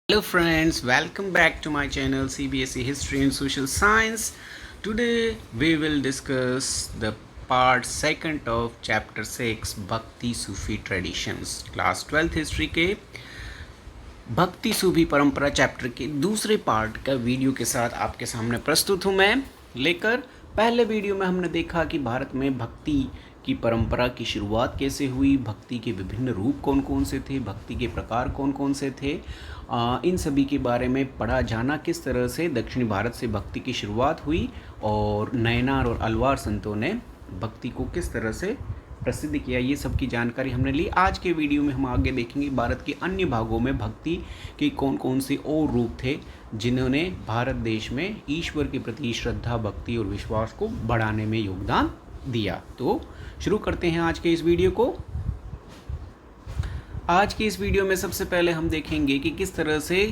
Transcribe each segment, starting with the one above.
Hello friends, welcome back to my channel CBSE History and Social Science. Today we will discuss the part second of chapter 6 Bhakti Sufi Traditions. Class 12th history के भक्ति सूफी परंपरा chapter के दूसरे part का video के साथ आपके सामने प्रस्तुत हूँ मैं लेकर। पहले वीडियो में हमने देखा कि भारत में भक्ति की परंपरा की शुरुआत कैसे हुई, भक्ति के विभिन्न रूप कौन कौन से थे, भक्ति के प्रकार कौन कौन से थे, इन सभी के बारे में पढ़ा जाना, किस तरह से दक्षिणी भारत से भक्ति की शुरुआत हुई और नयनार और अलवार संतों ने भक्ति को किस तरह से प्रसिद्ध किया, ये सब की जानकारी हमने ली। आज के वीडियो में हम आगे देखेंगे भारत के अन्य भागों में भक्ति के कौन कौन से और रूप थे जिन्होंने भारत देश में ईश्वर के प्रति श्रद्धा, भक्ति और विश्वास को बढ़ाने में योगदान दिया। तो शुरू करते हैं आज के इस वीडियो को। आज के इस वीडियो में सबसे पहले हम देखेंगे कि किस तरह से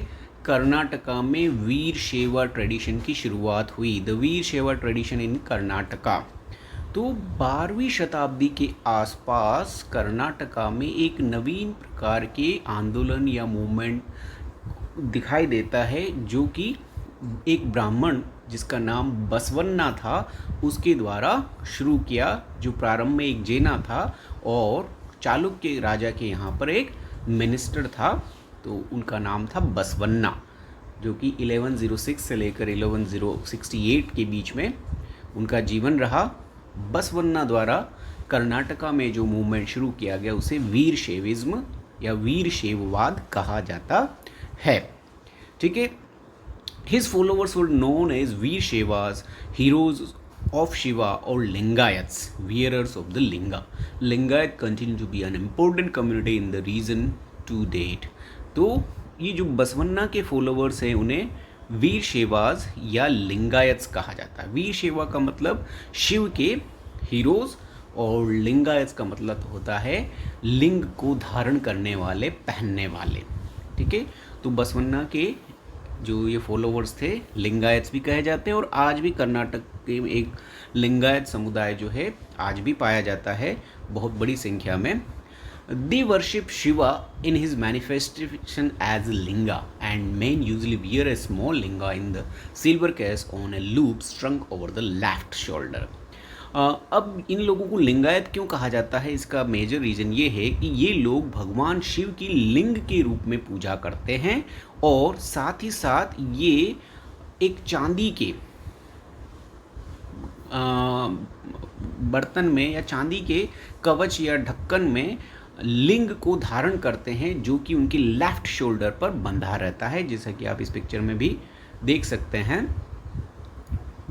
कर्नाटका में वीर शैव ट्रेडिशन की शुरुआत हुई। द वीर शैव ट्रेडिशन इन कर्नाटका। तो 12वीं शताब्दी के आसपास कर्नाटका में एक नवीन प्रकार के आंदोलन या मूवमेंट दिखाई देता है जो कि एक ब्राह्मण जिसका नाम बसवन्ना था उसके द्वारा शुरू किया, जो प्रारंभ में एक जैना था और चालुक्य राजा के यहाँ पर एक मिनिस्टर था, तो उनका नाम था बसवन्ना, जो कि 1106 से लेकर 1168 के बीच में उनका जीवन रहा। बसवन्ना द्वारा कर्नाटका में जो मूवमेंट शुरू किया गया उसे वीर शैविज्म या वीर शैववाद कहा जाता है। ठीक है। His followers were known as Veer Shaivas, heroes of Shiva, or Lingayats, wearers of the Linga. Lingayat continue to be an important community in the region to date. तो ये जो बसवन्ना के फॉलोवर्स हैं उन्हें वीर शेवाज या लिंगायत्स कहा जाता है। वीर शेवा का मतलब शिव के हीरोज और लिंगायत्स का मतलब होता है लिंग को धारण करने वाले, पहनने वाले। ठीक है। तो बसवन्ना के जो ये फॉलोवर्स थे लिंगायत्स भी कहे जाते हैं और आज भी कर्नाटक के एक लिंगायत समुदाय जो है आज भी पाया जाता है बहुत बड़ी संख्या में। They worship Shiva in his manifestation as linga, and men usually wear a small linga in the silver case on a loop strung over the left shoulder. अब इन लोगों को लिंगायत क्यों कहा जाता है, इसका मेजर रीज़न ये है कि ये लोग भगवान शिव की लिंग के रूप में पूजा करते हैं और साथ ही साथ ये एक चांदी के बर्तन में या चांदी के कवच या ढक्कन में लिंग को धारण करते हैं जो कि उनकी लेफ्ट शोल्डर पर बंधा रहता है, जैसा कि आप इस पिक्चर में भी देख सकते हैं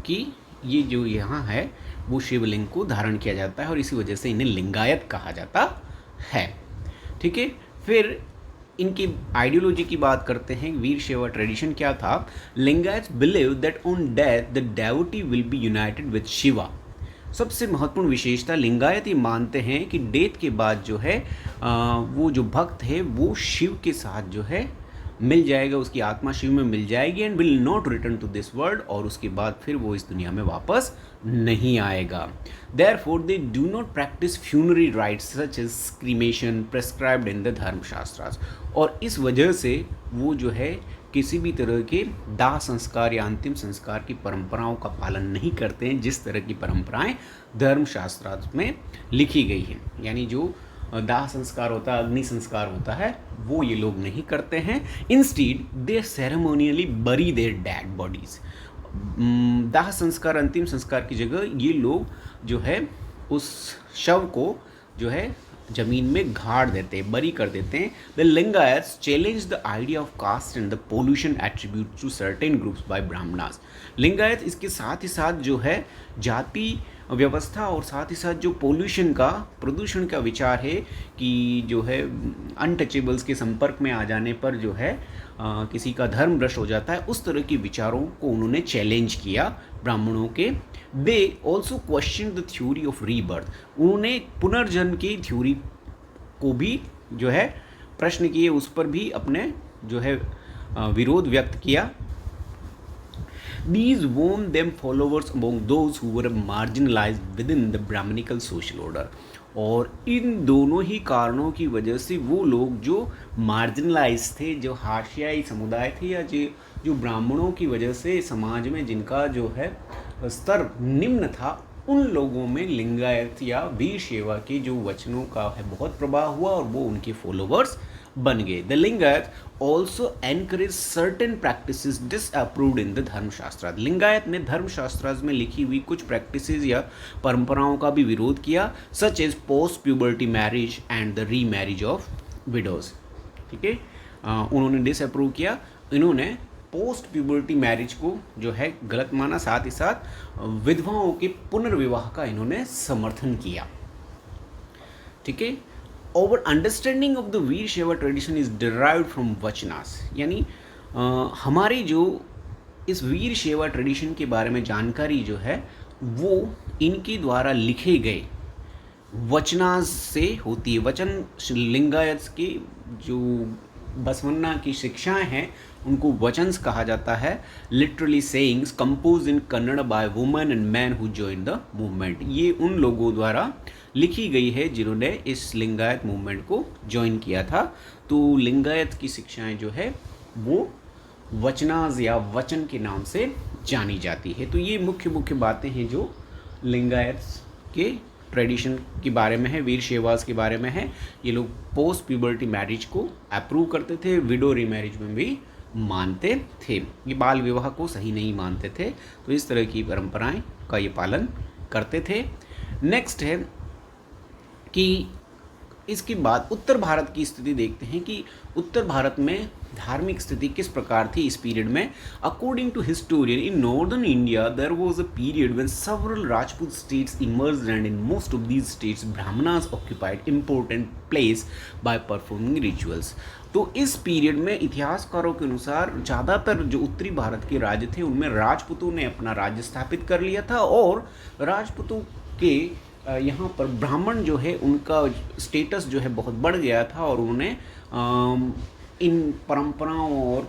कि ये जो यहाँ है वो शिवलिंग को धारण किया जाता है और इसी वजह से इन्हें लिंगायत कहा जाता है। ठीक है। फिर इनकी आइडियोलॉजी की बात करते हैं। वीर शैव ट्रेडिशन क्या था? Lingayats believe that on death the devotee will be united with Shiva. सबसे महत्वपूर्ण विशेषता, लिंगायत ये मानते हैं कि डेथ के बाद जो है वो जो भक्त है वो शिव के साथ जो है मिल जाएगा, उसकी आत्मा शिव में मिल जाएगी and will not return to this world, और उसके बाद फिर वो इस दुनिया में वापस नहीं आएगा। Therefore they do not practise funerary rites such as cremation prescribed in the Dharmashastras, और इस वजह से वो जो है किसी भी तरह के दाह संस्कार या अंतिम संस्कार की परंपराओं का पालन नहीं करते हैं जिस तरह की परंपराएं धर्मशास्त्रार्थ में लिखी गई हैं। यानी जो दाह संस्कार होता है, अग्नि संस्कार होता है, वो ये लोग नहीं करते हैं। इंस्टीड दे सेरेमोनियली बरी देयर डेड बॉडीज। दाह संस्कार, अंतिम संस्कार की जगह ये लोग जो है उस शव को जो है जमीन में गाड़ देते हैं, बरी कर देते हैं। The Lingayats challenge the idea of caste and the pollution attribute to certain groups by Brahmanas. Lingayat इसके साथ ही साथ जो है जाति व्यवस्था और साथ ही साथ जो प्रदूषण का विचार है कि जो है अनटचेबल्स के संपर्क में आ जाने पर जो है किसी का धर्म भ्रष्ट हो जाता है, उस तरह के विचारों को उन्होंने चैलेंज किया ब्राह्मणों के। They also question the theory of rebirth. उन्होंने पुनर्जन्म की थ्योरी को भी जो है प्रश्न किए, उस पर भी अपने जो है विरोध व्यक्त किया। These won them followers among those who were marginalized within the Brahminical social order. और इन दोनों ही कारणों की वजह से वो लोग जो मार्जिनलाइज थे, जो हाशियाई समुदाय थे, या जो ब्राह्मणों की वजह से समाज में जिनका जो है स्तर निम्न था, उन लोगों में लिंगायत या वीर शैव के जो वचनों का है बहुत प्रभाव हुआ और वो उनके फॉलोवर्स बन गए। The Lingayat also encourage certain practices disapproved in the धर्मशास्त्र। लिंगायत ने धर्मशास्त्र में लिखी हुई कुछ प्रैक्टिसेस या परंपराओं का भी विरोध किया, such as post puberty marriage and the remarriage of widows. ठीक है, उन्होंने डिसअप्रूव किया, इन्होंने पोस्ट प्यूबर्टी मैरिज को जो है गलत माना, साथ ही साथ विधवाओं के पुनर्विवाह का इन्होंने समर्थन किया। ठीक है, ओवर अंडरस्टैंडिंग ऑफ द वीर शैव ट्रेडिशन इज डिराइव्ड फ्रॉम वचनास, यानी हमारी जो इस वीर शैव ट्रेडिशन के बारे में जानकारी जो है वो इनके द्वारा लिखे गए वचनास से होती है। वचन लिंगायत के जो बसवन्ना की शिक्षाएं हैं उनको वचन्स कहा जाता है। Literally sayings compose in Kannada by women and man who join the movement. ये उन लोगों द्वारा लिखी गई है जिन्होंने इस लिंगायत मूवमेंट को ज्वाइन किया था। तो लिंगायत की शिक्षाएं जो है वो वचनाज या वचन के नाम से जानी जाती है। तो ये मुख्य मुख्य बातें हैं जो लिंगायत के ट्रेडिशन के बारे में है, वीर शैवास के बारे में है। ये लोग पोस्ट प्यूबर्टी मैरिज को अप्रूव करते थे, विडो रीमैरिज में भी मानते थे, ये बाल विवाह को सही नहीं मानते थे। तो इस तरह की परंपराएं का ये पालन करते थे। नेक्स्ट है कि इसके बाद उत्तर भारत की स्थिति देखते हैं कि उत्तर भारत में धार्मिक स्थिति किस प्रकार थी इस पीरियड में। According to historian, in northern India there was a period when several Rajput states emerged and in most of these states Brahmanas occupied important place by performing rituals. तो इस पीरियड में इतिहासकारों के अनुसार ज़्यादातर जो उत्तरी भारत के राज्य थे उनमें राजपूतों ने अपना राज्य स्थापित कर लिया था, और राजपूतों के यहाँ पर ब्राह्मण जो है उनका स्टेटस जो है बहुत बढ़ गया था, और उन्होंने इन परंपराओं और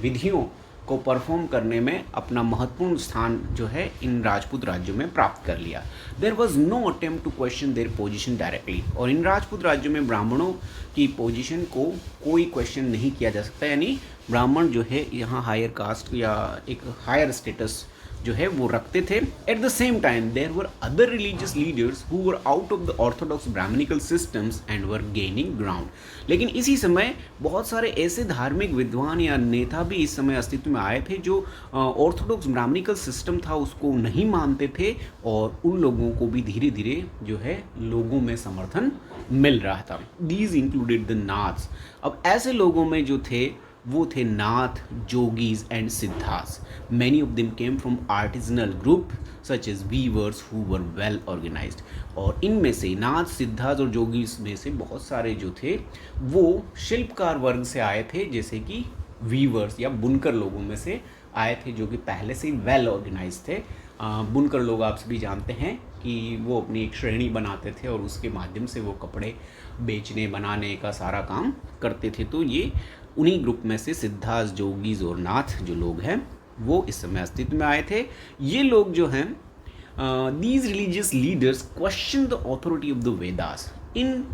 विधियों को परफॉर्म करने में अपना महत्वपूर्ण स्थान जो है इन राजपूत राज्यों में प्राप्त कर लिया। There was no attempt to question their position directly, और इन राजपूत राज्यों में ब्राह्मणों की पोजीशन को कोई क्वेश्चन नहीं किया जा सकता, यानी ब्राह्मण जो है यहाँ हायर कास्ट या एक हायर स्टेटस जो है वो रखते थे। At the same time there were other religious leaders who were out of the orthodox Brahmanical systems and were gaining ground. लेकिन इसी समय बहुत सारे ऐसे धार्मिक विद्वान या नेता भी इस समय अस्तित्व में आए थे जो ऑर्थोडॉक्स ब्राह्मणिकल सिस्टम था उसको नहीं मानते थे, और उन लोगों को भी धीरे धीरे जो है लोगों में समर्थन मिल रहा था। These included the Naths. अब ऐसे लोगों में जो थे वो थे नाथ, जोगीज and Siddhas. Many of them came from artisanal group such as weavers who were well organised. और इनमें से नाथ, सिद्धास और जोगीज में से बहुत सारे जो थे वो शिल्पकार वर्ग से आए थे, जैसे कि वीवर्स या बुनकर लोगों में से आए थे जो कि पहले से ही वेल ऑर्गेनाइज थे। बुनकर लोग आप सभी जानते हैं कि वो अपनी एक श्रेणी बनाते थे और उसके माध्यम से वो कपड़े बेचने बनाने का सारा काम करते थे। तो ये उन्हीं ग्रुप में से सिद्धास, जोगीज और नाथ जो लोग हैं वो इस समय अस्तित्व में आए थे। ये लोग जो हैं these religious leaders question the authority of the Vedas. इन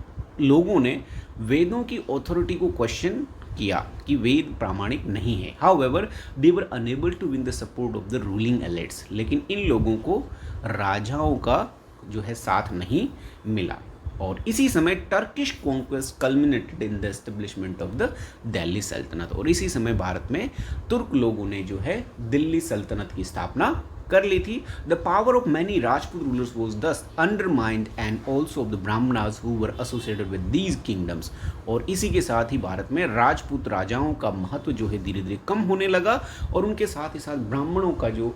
लोगों ने वेदों की ऑथोरिटी को क्वेश्चन किया कि वेद प्रामाणिक नहीं है। However they were unable to win the support of the ruling elites. लेकिन इन लोगों को राजाओं का जो है साथ नहीं मिला, और इसी समय Turkish conquest culminated in the establishment of the Delhi सल्तनत। और इसी समय भारत में तुर्क लोगों ने जो है दिल्ली सल्तनत की स्थापना कर ली थी। The power of many Rajput rulers was thus undermined and also of the Brahmanas who were associated with these kingdoms. और इसी के साथ ही भारत में राजपूत राजाओं का महत्व जो है धीरे धीरे कम होने लगा, और उनके साथ ही साथ ब्राह्मणों का जो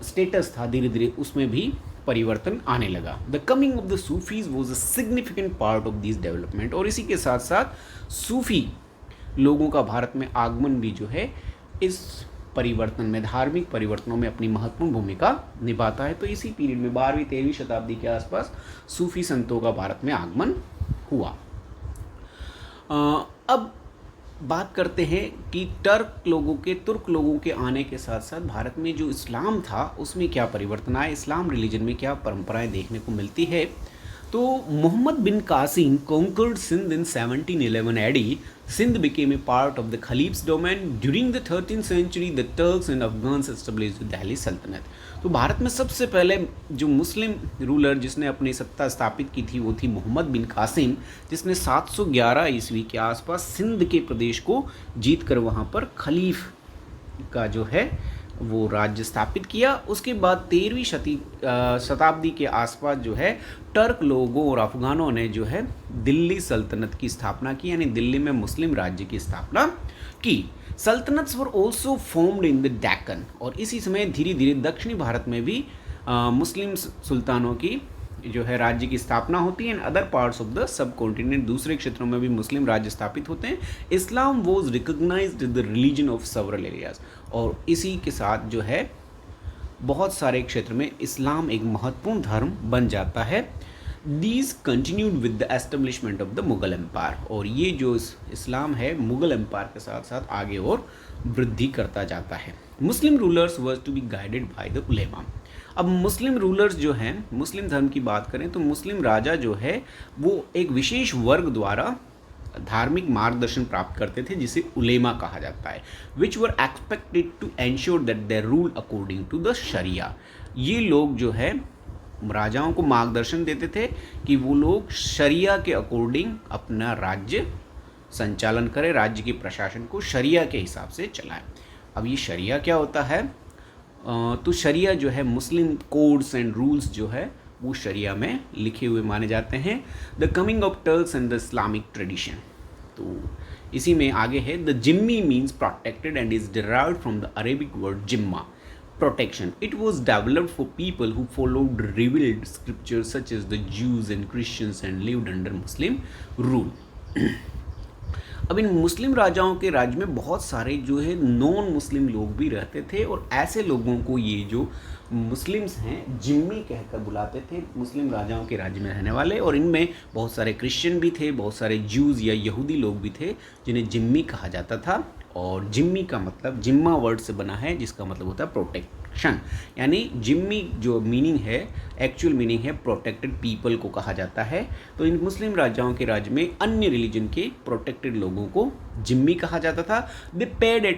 स्टेटस था धीरे धीरे उसमें भी परिवर्तन आने लगा। The coming of the Sufis was a significant part of this development. और इसी के साथ साथ सूफी लोगों का भारत में आगमन भी जो है इस परिवर्तन में, धार्मिक परिवर्तनों में अपनी महत्वपूर्ण भूमिका निभाता है। तो इसी पीरियड में 12वीं-13वीं शताब्दी के आसपास सूफी संतों का भारत में आगमन हुआ। अब बात करते हैं कि तुर्क लोगों के आने के साथ साथ भारत में जो इस्लाम था उसमें क्या परिवर्तन आए, इस्लाम रिलीजन में क्या परंपराएं देखने को मिलती है। तो मोहम्मद बिन Qasim conquered Sindh in 1711 AD. Sindh became a part of the Caliph's domain. During the 13th century, the Turks and Afghans established the Delhi Sultanate. तो भारत में सबसे पहले जो मुस्लिम रूलर जिसने अपनी सत्ता स्थापित की थी वो थी मोहम्मद बिन कासिम, जिसने 711 ईस्वी के आसपास सिंध के प्रदेश को जीत कर वहाँ पर खलीफ का जो है वो राज्य स्थापित किया। उसके बाद 13वीं शताब्दी के आसपास जो है टर्क लोगों और अफगानों ने जो है दिल्ली सल्तनत की स्थापना की, यानी दिल्ली में मुस्लिम राज्य की स्थापना की। Sultanates were also formed in the Deccan, और इसी समय धीरे धीरे दक्षिणी भारत में भी मुस्लिम सुल्तानों की जो है राज्य की स्थापना होती है। In other parts of the subcontinent, दूसरे क्षेत्रों में भी मुस्लिम राज्य स्थापित होते हैं। Islam was recognised the religion of several areas, और इसी के साथ जो है बहुत सारे क्षेत्र में इस्लाम एक महत्वपूर्ण धर्म बन जाता है। These continued with the establishment of the Mughal empire, और ये जो इस्लाम है मुगल एम्पायर के साथ साथ आगे और वृद्धि करता जाता है। Muslim rulers were to be guided by the ulema. अब मुस्लिम रूलर्स जो हैं, मुस्लिम धर्म की बात करें तो मुस्लिम राजा जो है वो एक विशेष वर्ग द्वारा धार्मिक मार्गदर्शन प्राप्त करते थे जिसे उलेमा कहा जाता है, which were expected to ensure that they rule according to the sharia. ये लोग जो है राजाओं को मार्गदर्शन देते थे कि वो लोग शरिया के अकॉर्डिंग अपना राज्य संचालन करें, राज्य के प्रशासन को शरिया के हिसाब से चलाएं। अब ये शरिया क्या होता है? तो शरिया जो है मुस्लिम कोड्स एंड रूल्स जो है वो शरिया में लिखे हुए माने जाते हैं। The coming of Turks and the Islamic tradition, तो इसी में आगे है the Jimmy means protected and is derived from the Arabic word जिम्मा, protection. It was developed for people who followed revealed scriptures such as the Jews and Christians and lived under Muslim rule. अब इन मुस्लिम राजाओं के राज्य में बहुत सारे जो है नॉन मुस्लिम लोग भी रहते थे, और ऐसे लोगों को ये जो मुस्लिम्स हैं जिम्मी कहकर बुलाते थे, मुस्लिम राजाओं के राज्य में रहने वाले। और इनमें बहुत सारे क्रिश्चियन भी थे, बहुत सारे ज्यूज़ या यहूदी लोग भी थे जिन्हें जिम्मी कहा जाता था। और जिम्मी का मतलब जिम्मा वर्ड से बना है जिसका मतलब होता है प्रोटेक्शन, यानी जिम्मी जो मीनिंग है, एक्चुअल मीनिंग है प्रोटेक्टेड पीपल को कहा जाता है। तो इन मुस्लिम राजाओं के राज्य में अन्य रिलीजन के प्रोटेक्टेड लोगों को जिम्मी कहा जाता था। They paid a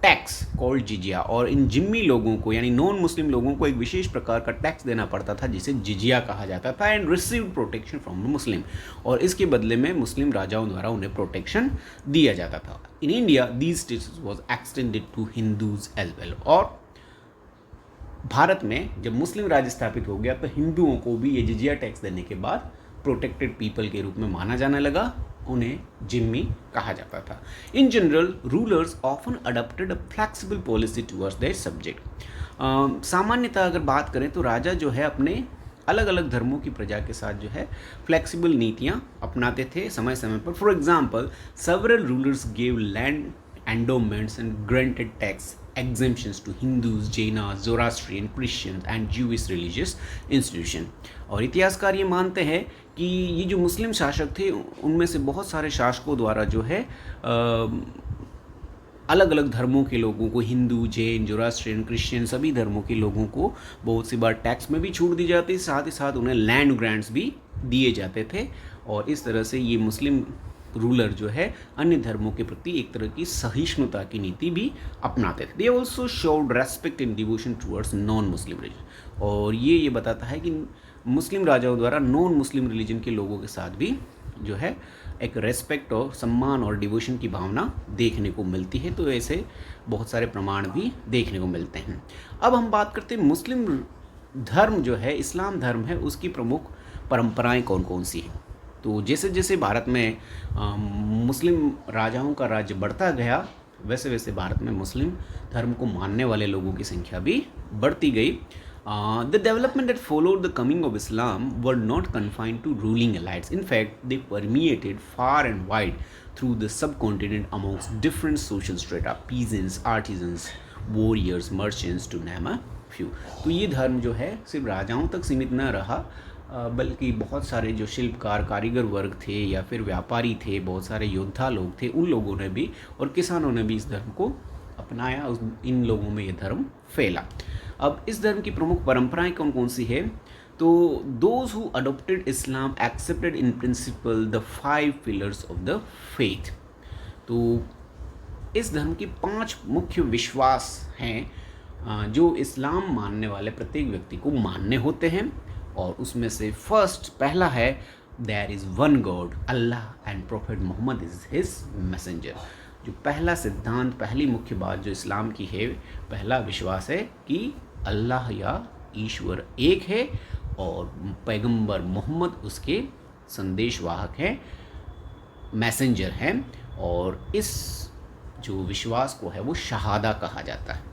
tax called jizya, और इन जिम्मी लोगों को यानी नॉन मुस्लिम लोगों को एक विशेष प्रकार का टैक्स देना पड़ता था जिसे जिजिया कहा जाता था। And received protection from the Muslim, और इसके बदले में मुस्लिम राजाओं द्वारा उन्हें प्रोटेक्शन दिया जाता था। In India these status was extended to Hindus as well, और भारत में जब मुस्लिम राज्य स्थापित हो गया तो हिंदुओं को भी ये जिजिया टैक्स देने के बाद प्रोटेक्टेड पीपल के रूप में माना जाने लगा, उन्हें जिम्मी कहा जाता था। In general rulers often adopted a flexible policy towards their subject. सामान्यतः अगर बात करें तो राजा जो है अपने अलग अलग धर्मों की प्रजा के साथ जो है फ्लेक्सिबल नीतियाँ अपनाते थे समय समय पर। For example several rulers gave land endowments and granted tax exemptions to Hindus, Jainas, Zoroastrian, Christians and Jewish religious institution। और इतिहासकार ये मानते हैं कि ये जो मुस्लिम शासक थे उनमें से बहुत सारे शासकों द्वारा जो है अलग अलग धर्मों के लोगों को, हिंदू, जैन, जोरास्ट्रियन, क्रिश्चियन सभी धर्मों के लोगों को बहुत सी बार टैक्स में भी छूट दी जाती, साथ ही साथ उन्हें लैंड ग्रांट्स भी दिए जाते थे। और इस तरह से ये मुस्लिम रूलर जो है अन्य धर्मों के प्रति एक तरह की सहिष्णुता की नीति भी अपनाते थे। They also showed respect and devotion towards non Muslim religion, और ये बताता है कि मुस्लिम राजाओं द्वारा नॉन मुस्लिम रिलीजन के लोगों के साथ भी जो है एक रेस्पेक्ट और सम्मान और डिवोशन की भावना देखने को मिलती है। तो ऐसे बहुत सारे प्रमाण भी देखने को मिलते हैं। अब हम बात करते हैं मुस्लिम धर्म जो है, इस्लाम धर्म है, उसकी प्रमुख परंपराएं कौन कौन सी हैं। तो जैसे जैसे भारत में मुस्लिम राजाओं का राज्य बढ़ता गया वैसे वैसे भारत में मुस्लिम धर्म को मानने वाले लोगों की संख्या भी बढ़ती गई। The development that followed the coming of Islam were not confined to ruling elites. In fact, they permeated far and wide through the subcontinent amongst different social strata, peasants, artisans, warriors, merchants, to name a few. तो ये धर्म जो है सिर्फ राजाओं तक सीमित न रहा, बल्कि बहुत सारे जो शिल्पकार, कारीगर वर्ग थे या फिर व्यापारी थे, बहुत सारे योद्धा लोग थे, उन लोगों ने भी और किसानों ने भी इस धर्म को अपनाया। इन लोगों में ये धर्म फैला। अब इस धर्म की प्रमुख परंपराएं कौन कौन सी है? तो those who adopted Islam accepted in principle the 5 pillars of the faith. तो इस धर्म की 5 मुख्य विश्वास हैं जो इस्लाम मानने वाले प्रत्येक व्यक्ति को मानने होते हैं, और उसमें से पहला है there is one God Allah and prophet Mohammed is his messenger. जो पहला सिद्धांत, पहली मुख्य बात जो इस्लाम की है, पहला विश्वास है कि अल्लाह या ईश्वर एक है और पैगंबर मोहम्मद उसके संदेशवाहक हैं, मैसेंजर हैं, और इस जो विश्वास को है वो शहादा कहा जाता है।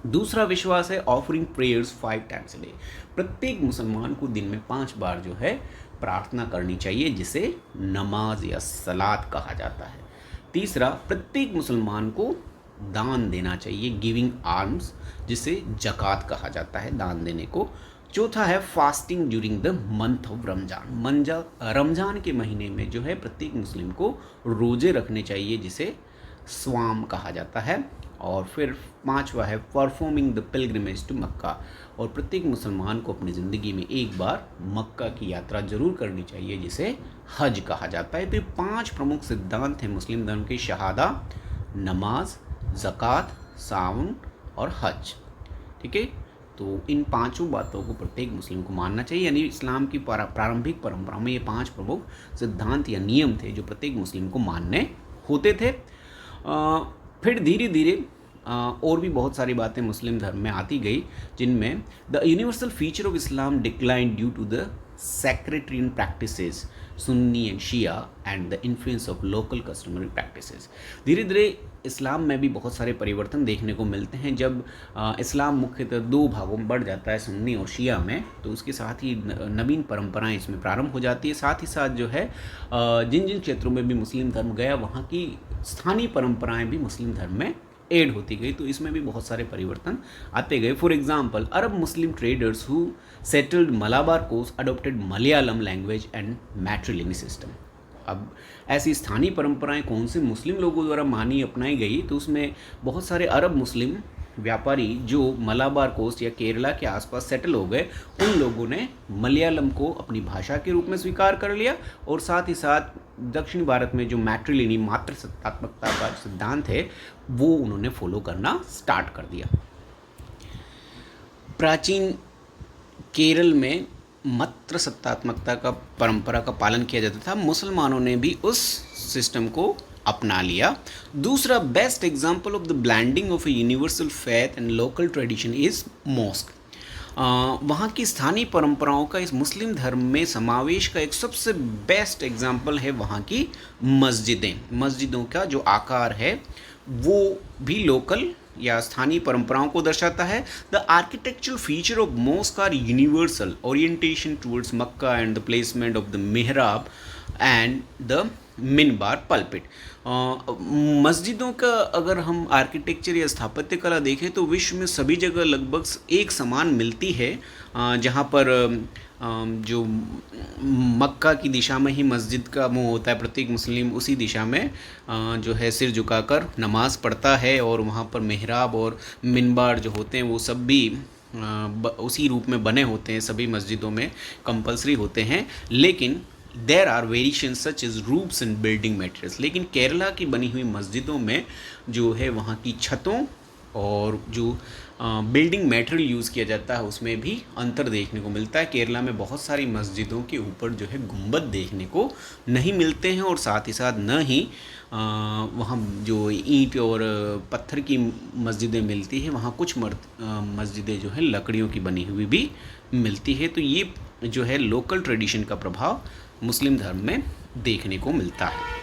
दूसरा विश्वास है offering prayers 5 times a day. प्रत्येक मुसलमान को दिन में 5 बार जो है प्रार्थना करनी चाहिए, जिसे नमाज या सलात कहा जाता है। तीसरा, प्रत्येक मुसलमान को दान देना चाहिए, गिविंग आर्म्स, जिसे जक़ात कहा जाता है, दान देने को। चौथा है fasting during the month of Ramzan. Ramzan के महीने में जो है प्रत्येक मुस्लिम को रोज़े रखने चाहिए, जिसे स्वाम कहा जाता है। और फिर 5वां है परफॉर्मिंग द पिलग्रिमेज टू मक्का, और प्रत्येक मुसलमान को अपनी ज़िंदगी में एक बार मक्का की यात्रा जरूर करनी चाहिए, जिसे हज कहा जाता है। तो ये 5 प्रमुख सिद्धांत हैं मुस्लिम धर्म के, शहादा, नमाज, ज़कात, सावन और हज। ठीक है, तो इन 5 बातों को प्रत्येक मुस्लिम को मानना चाहिए। यानी इस्लाम की प्रारंभिक परंपरा में ये 5 प्रमुख सिद्धांत या नियम थे जो प्रत्येक मुस्लिम को मानने होते थे। फिर धीरे धीरे और भी बहुत सारी बातें मुस्लिम धर्म में आती गई, जिनमें the universal feature of Islam decline due to the sectarian practices Sunni and Shia and the influence of local customary practices. धीरे धीरे इस्लाम में भी बहुत सारे परिवर्तन देखने को मिलते हैं। जब इस्लाम मुख्यतः 2 भागों में बढ़ जाता है, सुन्नी और शिया में, तो उसके साथ ही नवीन परंपराएं इसमें प्रारंभ हो जाती है। साथ ही साथ जो है जिन जिन क्षेत्रों में भी मुस्लिम धर्म गया, वहाँ की स्थानीय परंपराएं भी मुस्लिम धर्म में ऐड होती गई, तो इसमें भी बहुत सारे परिवर्तन आते गए। For example, Arab Muslim traders who settled Malabar coast adopted Malayalam language and matriliny system. अब ऐसी स्थानीय परंपराएं कौन से मुस्लिम लोगों द्वारा मानी अपनाई गई, तो उसमें बहुत सारे अरब मुस्लिम व्यापारी जो मलाबार कोस्ट या केरला के आसपास सेटल हो गए, उन लोगों ने मलयालम को अपनी भाषा के रूप में स्वीकार कर लिया, और साथ ही साथ दक्षिण भारत में जो मैट्रिलिनी मातृ सत्तात्मकता का सिद्धांत है वो उन्होंने फॉलो करना स्टार्ट कर दिया। प्राचीन केरल में मातृ सत्तात्मकता का परंपरा का पालन किया जाता था, मुसलमानों ने भी उस सिस्टम को अपना लिया। दूसरा best example of the blending of a universal faith and local tradition is mosque. वहाँ की स्थानीय परंपराओं का इस मुस्लिम धर्म में समावेश का एक सबसे बेस्ट एग्जाम्पल है वहाँ की मस्जिदें। मस्जिदों का जो आकार है वो भी लोकल या स्थानीय परंपराओं को दर्शाता है। The architectural feature of mosque are universal orientation towards Mecca and the placement of the mihrab and the minbar pulpit. मस्जिदों का अगर हम आर्किटेक्चर या स्थापत्य कला देखें तो विश्व में सभी जगह लगभग एक समान मिलती है। जहाँ पर जो मक्का की दिशा में ही मस्जिद का मुंह होता है, प्रत्येक मुस्लिम उसी दिशा में जो है सिर झुकाकर नमाज़ पढ़ता है, और वहाँ पर मेहराब और मिनबार जो होते हैं वो सब भी उसी रूप में बने होते हैं, सभी मस्जिदों में कंपलसरी होते हैं। लेकिन there are variation such as roofs and building materials. लेकिन केरला की बनी हुई मस्जिदों में जो है वहाँ की छतों और जो बिल्डिंग मटेरियल यूज़ किया जाता है उसमें भी अंतर देखने को मिलता है। केरला में बहुत सारी मस्जिदों के ऊपर जो है गुंबद देखने को नहीं मिलते हैं, और साथ ही साथ न ही वहाँ जो ईंट और पत्थर की मस्जिदें मिलती हैं, वहाँ कुछ मस्जिदें जो है लकड़ियों की बनी हुई भी मिलती है। तो ये जो है लोकल ट्रेडिशन का प्रभाव मुस्लिम धर्म में देखने को मिलता है।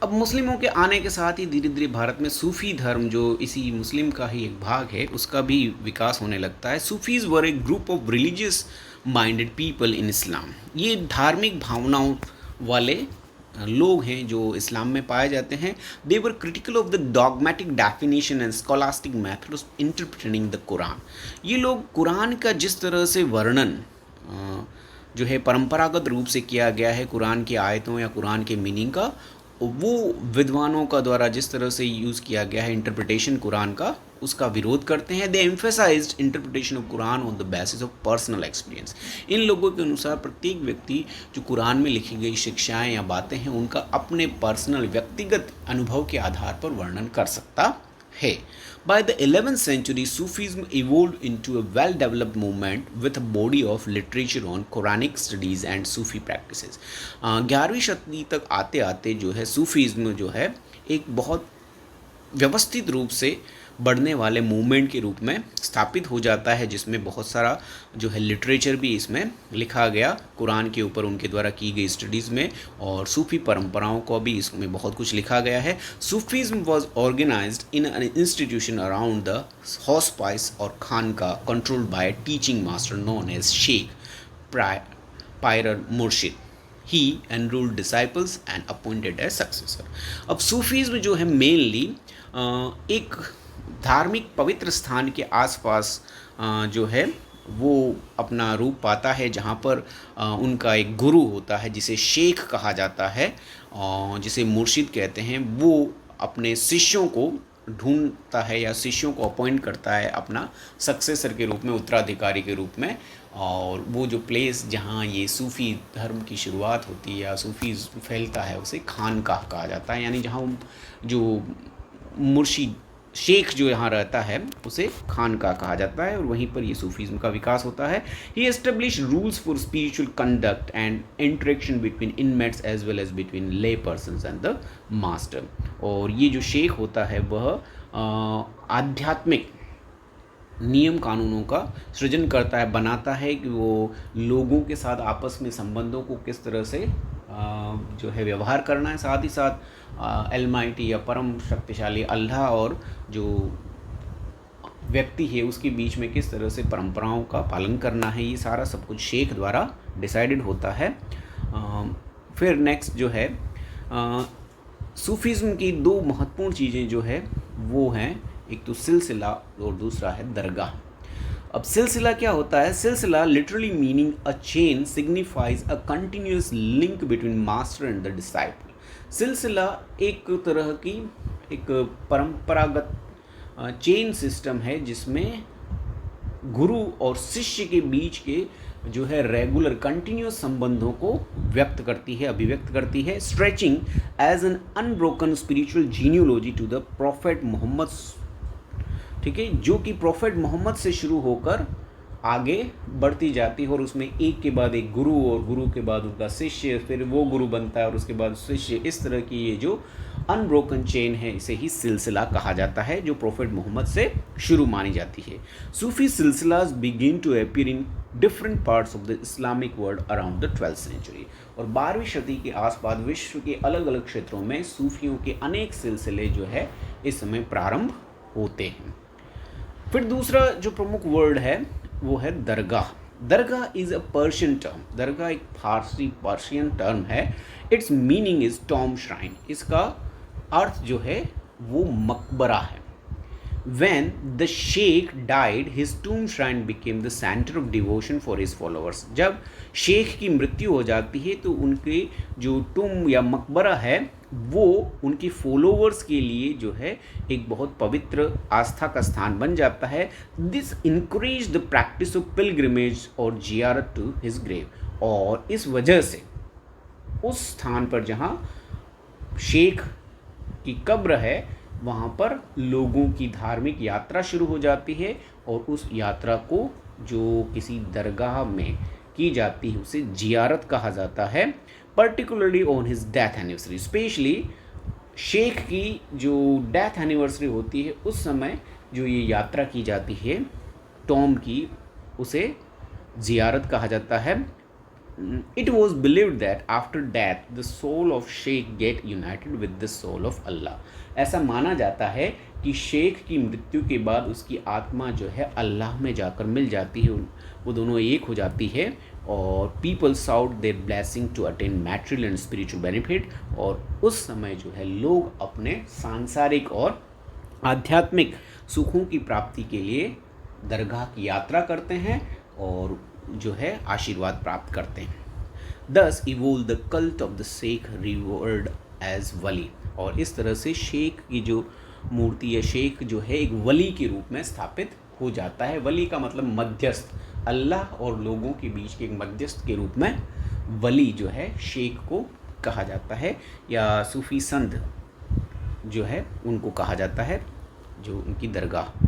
अब मुस्लिमों के आने के साथ ही धीरे धीरे भारत में सूफ़ी धर्म, जो इसी मुस्लिम का ही एक भाग है, उसका भी विकास होने लगता है। Sufis were a group of religious minded people in Islam. ये धार्मिक भावनाओं वाले लोग हैं जो इस्लाम में पाए जाते हैं। They were critical of the dogmatic definition and scholastic method of interpreting the Quran. ये लोग कुरान का जिस तरह से वर्णन जो है परंपरागत रूप से किया गया है कुरान की आयतों या कुरान के मीनिंग का, वो विद्वानों का द्वारा जिस तरह से यूज़ किया गया है इंटरप्रिटेशन कुरान का, उसका विरोध करते हैं। They emphasised interpretation of Quran on the basis of personal experience. इन लोगों के अनुसार प्रत्येक व्यक्ति जो कुरान में लिखी गई शिक्षाएं या बातें हैं उनका अपने पर्सनल व्यक्तिगत अनुभव के आधार पर वर्णन कर सकता है। By the 11th century, Sufism evolved into a well-developed movement with a body of literature on Quranic studies and Sufi practices. 11वीं शताब्दी तक आते आते जो है सूफीज़्म जो है एक बहुत व्यवस्थित रूप से बढ़ने वाले मूवमेंट के रूप में स्थापित हो जाता है, जिसमें बहुत सारा जो है लिटरेचर भी इसमें लिखा गया कुरान के ऊपर उनके द्वारा की गई स्टडीज़ में, और सूफ़ी परंपराओं को भी इसमें बहुत कुछ लिखा गया है। Sufism was organised in an institution around the hospice or khanqah controlled by teaching master known as shaikh pir murshid. He enrolled disciples and appointed as successor. अब सूफीज़म जो है मेनली एक धार्मिक पवित्र स्थान के आसपास जो है वो अपना रूप पाता है, जहाँ पर उनका एक गुरु होता है जिसे शेख कहा जाता है, जिसे मुर्शिद कहते हैं। वो अपने शिष्यों को ढूंढता है या शिष्यों को अपॉइंट करता है अपना सक्सेसर के रूप में, उत्तराधिकारी के रूप में। और वो जो प्लेस जहाँ ये सूफ़ी धर्म की शुरुआत होती है या सूफ़ी फैलता है उसे खानकाह कहा जाता है, यानी जहाँ जो मुर्शिद शेख जो यहाँ रहता है उसे खानकाह कहा जाता है, और वहीं पर ये सूफीज़म का विकास होता है। He establish rules for spiritual conduct and interaction between inmates as well as between lay persons and the master. और ये जो शेख होता है वह आध्यात्मिक नियम कानूनों का सृजन करता है, बनाता है कि वो लोगों के साथ आपस में संबंधों को किस तरह से जो है व्यवहार करना है, साथ ही साथ अलमाइटी या परम शक्तिशाली अल्लाह और जो व्यक्ति है उसके बीच में किस तरह से परंपराओं का पालन करना है, ये सारा सब कुछ शेख द्वारा डिसाइडेड होता है। फिर नेक्स्ट जो है सूफीज़म की दो महत्वपूर्ण चीज़ें जो है वो हैं, एक तो सिलसिला और दूसरा है दरगाह। अब सिलसिला क्या होता है? सिलसिला literally meaning a chain signifies a continuous link between master and the disciple. सिलसिला एक तरह की एक परंपरागत चेन सिस्टम है जिसमें गुरु और शिष्य के बीच के जो है रेगुलर कंटिन्यूस संबंधों को व्यक्त करती है, अभिव्यक्त करती है। Stretching as an unbroken spiritual genealogy to the prophet Mohammed, ठीक है, जो कि प्रॉफेट मोहम्मद से शुरू होकर आगे बढ़ती जाती है, और उसमें एक के बाद एक गुरु और गुरु के बाद उनका शिष्य, फिर वो गुरु बनता है और उसके बाद शिष्य। इस तरह की ये जो अनब्रोकन चेन है इसे ही सिलसिला कहा जाता है, जो प्रॉफेट मोहम्मद से शुरू मानी जाती है। Sufi silsilas begin to appear in different parts of the Islamic world around the 12th century. और 12वीं सदी के आसपास विश्व के अलग अलग क्षेत्रों में सूफियों के अनेक सिलसिले जो है इस समय प्रारंभ होते हैं। फिर दूसरा जो प्रमुख वर्ड है वो है दरगाह। दरगाह इज़ अ पर्शियन टर्म। दरगाह एक फारसी पर्शियन टर्म है। It's meaning is Tom shrine. इसका अर्थ जो है वो मकबरा है। When the sheikh died, his tomb shrine became the center of devotion for his followers. जब शेख की मृत्यु हो जाती है तो उनके जो टूम या मकबरा है वो उनकी फॉलोअर्स के लिए जो है एक बहुत पवित्र आस्था का स्थान बन जाता है। This encourage the practice of pilgrimage और जियारत टू हिज ग्रेव। और इस वजह से उस स्थान पर जहाँ शेख की कब्र है वहाँ पर लोगों की धार्मिक यात्रा शुरू हो जाती है, और उस यात्रा को जो किसी दरगाह में की जाती है उसे जियारत कहा जाता है। Particularly on his death anniversary, specially शेख की जो डेथ एनिवर्सरी होती है उस समय जो ये यात्रा की जाती है टॉम की, उसे जियारत कहा जाता है। It was believed that after death the soul of sheikh get united with the soul of Allah. ऐसा माना जाता है कि शेख की मृत्यु के बाद उसकी आत्मा जो है अल्लाह में जाकर मिल जाती है, वो दोनों एक हो जाती है। और people sought their blessing to attain material and spiritual benefit. और उस समय जो है लोग अपने सांसारिक और आध्यात्मिक सुखों की प्राप्ति के लिए दरगाह की यात्रा करते हैं और जो है आशीर्वाद प्राप्त करते हैं। Thus evolved the cult of the Sheikh, revered as wali. और इस तरह से शेख की जो मूर्ति या शेख जो है एक वली के रूप में स्थापित हो जाता है। वली का मतलब मध्यस्थ, अल्लाह और लोगों के बीच के एक मध्यस्थ के रूप में वली जो है शेख को कहा जाता है, या सूफ़ी संत जो है उनको कहा जाता है, जो उनकी दरगाह।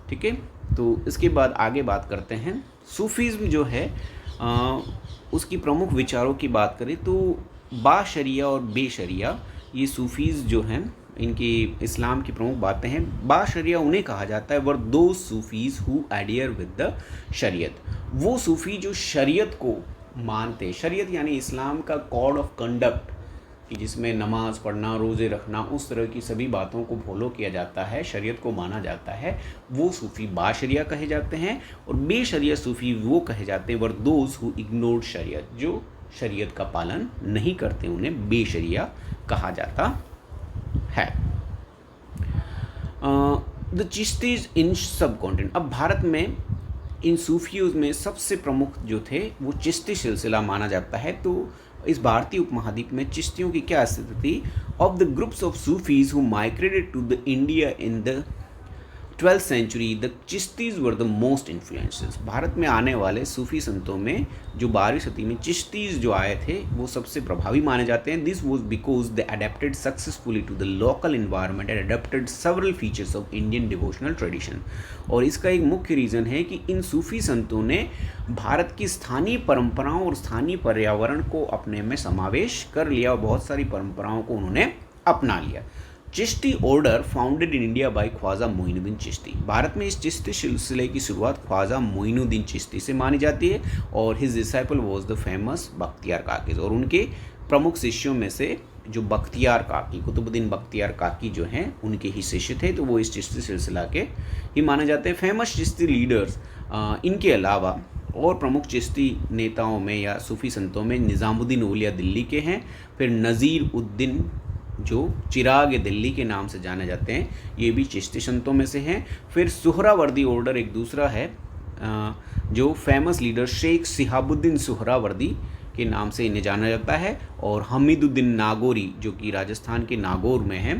ठीक है, तो इसके बाद आगे बात करते हैं सूफ़ीज़्म जो है उसकी प्रमुख विचारों की बात करें तो बाशरिया और बेशरिया, ये सूफ़ीज़ जो हैं इनकी इस्लाम की प्रमुख बातें हैं। बाशरिया उन्हें कहा जाता है वर दो सूफ़ीज़ हु एडियर विद द शरीयत, वो सूफ़ी जो शरीयत को मानते, शरीयत यानी इस्लाम का कोड ऑफ कंडक्ट कि जिसमें नमाज़ पढ़ना, रोज़े रखना, उस तरह की सभी बातों को फॉलो किया जाता है, शरीयत को माना जाता है, वो सूफ़ी बाशरिया कहे जाते हैं। और बेशरिया सूफ़ी वो कहे जाते हैं वर दोज हु इग्नोर्ड शरीयत, जो शरीयत का पालन नहीं करते, उन्हें बेशरिया कहा जाता है। द चिश्तीज इन सब कॉन्टिनेंट, अब भारत में इन सूफियों में सबसे प्रमुख जो थे वो चिश्ती सिलसिला माना जाता है। तो इस भारतीय उपमहाद्वीप में चिश्तियों की क्या स्थिति थी? Of the groups of Sufis who migrated to the India in the 12th century the Chishtis were the most influentials. Bharat में आने वाले सूफी संतों में जो 12वीं सदी में चिश्तीज जो आए थे वो सबसे प्रभावी माने जाते हैं। This was because they adapted successfully to the local environment and adapted several features of Indian devotional tradition. और इसका एक मुख्य रीज़न है कि इन सूफी संतों ने भारत की स्थानीय परंपराओं और स्थानीय पर्यावरण को अपने में समावेश कर लिया और बहुत सारी परंपराओं को उन्होंने अपना लिया। Chishti order founded in India by Khwaja Moinuddin Chishti, Bharat में इस चिश्ती सिलसिले की शुरुआत ख्वाजा मोइनुद्दीन चिश्ती से मानी जाती है और his disciple was the famous Bakhtiyar काकी। और उनके प्रमुख शिष्यों में से जो बख्तियार काकी, कुतुबुद्दीन बख्तियार काकी जो हैं उनके ही शिष्य थे, तो वो इस चिश्ती सिलसिला के ही माने जाते हैं। फेमस चिश्ती लीडर्स इनके अलावा और प्रमुख चिश्ती नेताओं में या सूफी संतों में निज़ामुद्दीन औलिया दिल्ली के हैं, फिर नज़ीर उद्दीन जो चिराग दिल्ली के नाम से जाने जाते हैं, ये भी चिश्ती संतों में से हैं। फिर सुहरावर्दी ऑर्डर एक दूसरा है जो फेमस लीडर शेख सिहाबुद्दीन सुहरावर्दी के नाम से इन्हें जाना जाता है। और हमीदुद्दीन नागौरी जो कि राजस्थान के नागौर में हैं,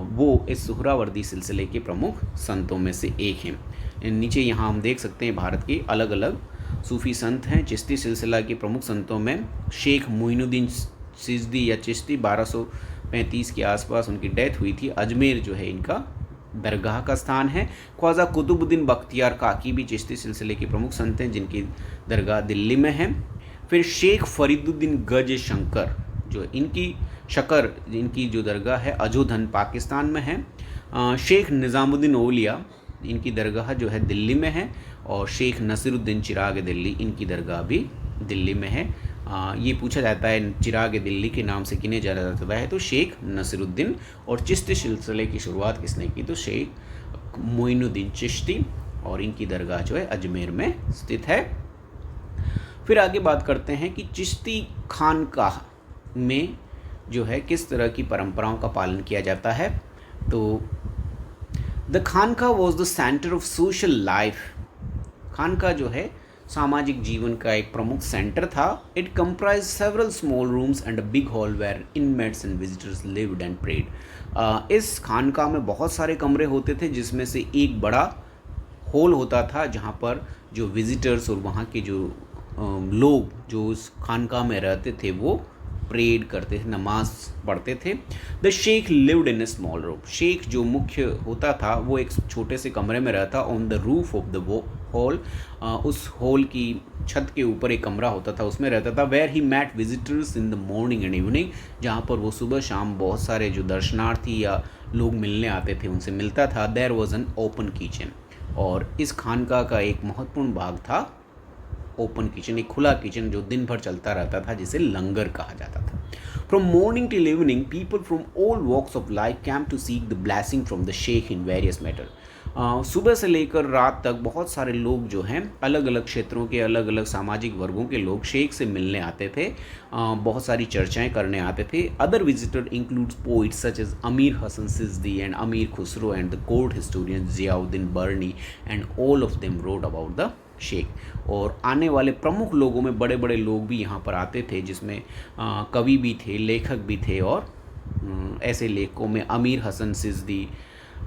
वो इस सुहरावर्दी सिलसिले के प्रमुख संतों में से एक हैं। नीचे यहाँ हम देख सकते हैं भारत के अलग अलग सूफ़ी संत हैं। चिश्ती सिलसिला के प्रमुख संतों में शेख मोइनुद्दीन चिश्ती या चिश्ती 1235 के आसपास उनकी डेथ हुई थी। अजमेर जो है इनका दरगाह का स्थान है। ख्वाजा कुतुबुद्दीन बख्तियार काकी भी चिश्ती सिलसिले के प्रमुख संत हैं जिनकी दरगाह दिल्ली में है। फिर शेख फरीदुद्दीन गज शंकर जो इनकी जो दरगाह है अजोधन पाकिस्तान में है। शेख निज़ामुद्दीन औलिया इनकी दरगाह जो है दिल्ली में है। और शेख नसीरुद्दीन चिराग दिल्ली इनकी दरगाह भी दिल्ली में है। ये पूछा जाता है चिराग दिल्ली के नाम से किन्हें जाना जाता है, तो शेख नसीरुद्दीन। और चिश्ती सिलसिले की शुरुआत किसने की, तो शेख मोइनुद्दीन चिश्ती, और इनकी दरगाह जो है अजमेर में स्थित है। फिर आगे बात करते हैं कि चिश्ती खानकाह में जो है किस तरह की परंपराओं का पालन किया जाता है। तो the khanqah was the centre of social life, खानकाह जो है सामाजिक जीवन का एक प्रमुख सेंटर था। It comprise several small rooms and a big hall where inmates and visitors lived and prayed. इस खानकाह में बहुत सारे कमरे होते थे जिसमें से एक बड़ा हॉल होता था जहाँ पर जो विजिटर्स और वहाँ के जो लोग जो उस खानकाह में रहते थे वो प्रेड करते थे, नमाज पढ़ते थे। The sheikh lived in a small room, शेख जो मुख्य होता था वो एक छोटे से कमरे में रहता on the roof of the hall, उस हॉल की छत के ऊपर एक कमरा होता था उसमें रहता था। Where he met visitors in the morning and evening, जहाँ पर वो सुबह शाम बहुत सारे जो दर्शनार्थी या लोग मिलने आते थे उनसे मिलता था। There was an open kitchen, और इस खानकाह का एक महत्वपूर्ण भाग था ओपन किचन, एक खुला किचन जो दिन भर चलता रहता था जिसे लंगर कहा जाता था। From morning till evening people from all walks of life came to seek the blessing from the sheikh in various matter. सुबह से लेकर रात तक बहुत सारे लोग जो हैं अलग अलग क्षेत्रों के अलग अलग सामाजिक वर्गों के लोग शेख से मिलने आते थे, बहुत सारी चर्चाएं करने आते थे। Other visitor includes poets such as Amir Hasan Siddi and Amir Khusro and the court historian Ziauddin Barni and all of them wrote about the sheikh. और आने वाले प्रमुख लोगों में बड़े बड़े लोग भी यहाँ पर आते थे जिसमें कवि भी थे, लेखक भी थे और ऐसे लेखकों में अमीर हसन सिजदी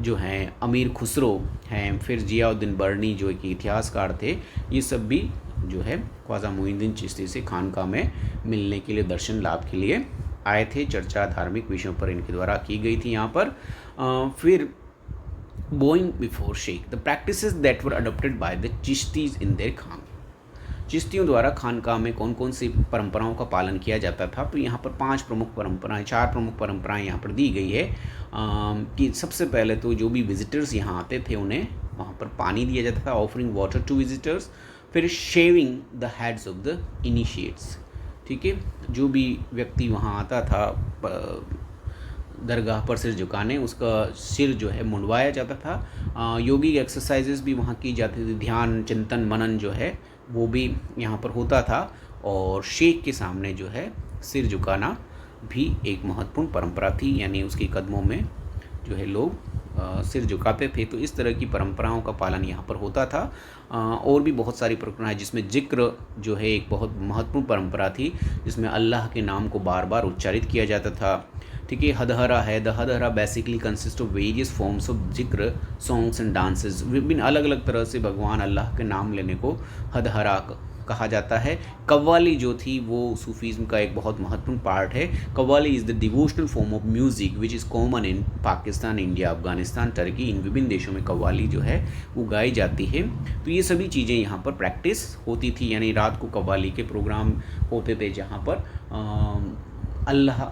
जो हैं, अमीर खुसरो हैं, फिर जियाउद्दीन बर्नी जो एक इतिहासकार थे, ये सब भी जो है ख्वाजा मोइनुद्दीन चिश्ती से खानकाह में मिलने के लिए, दर्शन लाभ के लिए आए थे। चर्चा धार्मिक विषयों पर इनके द्वारा की गई थी यहाँ पर। फिर bowing before shaikh, the practices that were adopted by the Chishtis in their khan. चिश्तियों द्वारा खानकाह में कौन कौन सी परंपराओं का पालन किया जाता था, तो यहाँ पर 4 प्रमुख परंपराएं यहाँ पर दी गई है। कि सबसे पहले तो जो भी विजिटर्स यहाँ आते थे उन्हें वहाँ पर पानी दिया जाता था, ऑफरिंग वाटर टू विजिटर्स। फिर shaving the heads of the initiates, ठीक है, जो भी व्यक्ति वहाँ आता था दरगाह पर सिर झुकाने, उसका सिर जो है मुंडवाया जाता था। योगिक एक्सरसाइजेस भी वहाँ की जाती थी, ध्यान चिंतन मनन जो है वो भी यहाँ पर होता था। और शेख के सामने जो है सिर झुकाना भी एक महत्वपूर्ण परंपरा थी, यानी उसके कदमों में जो है लोग सिर झुकाते थे। तो इस तरह की परंपराओं का पालन यहाँ पर होता था। और भी बहुत सारी परंपराएं, जिसमें जिक्र जो है एक बहुत महत्वपूर्ण परंपरा थी, जिसमें अल्लाह के नाम को बार बार उच्चारित किया जाता था, ठीक है। हदहरा है, the hadra basically consist of various forms of zikr, songs and dances. विभिन्न अलग अलग तरह से भगवान अल्लाह के नाम लेने को हदहरा कहा जाता है। कव्वाली जो थी वो सूफीज़्म का एक बहुत महत्वपूर्ण पार्ट है। Qawwali is the devotional form of music which is common in Pakistan, India, Afghanistan, Turkey. इन विभिन्न देशों में कव्वाली जो है वो गाई जाती है। तो ये सभी चीज़ें यहाँ पर प्रैक्टिस होती थी, यानी रात को कव्वाली के प्रोग्राम होते थे जहाँ पर अल्लाह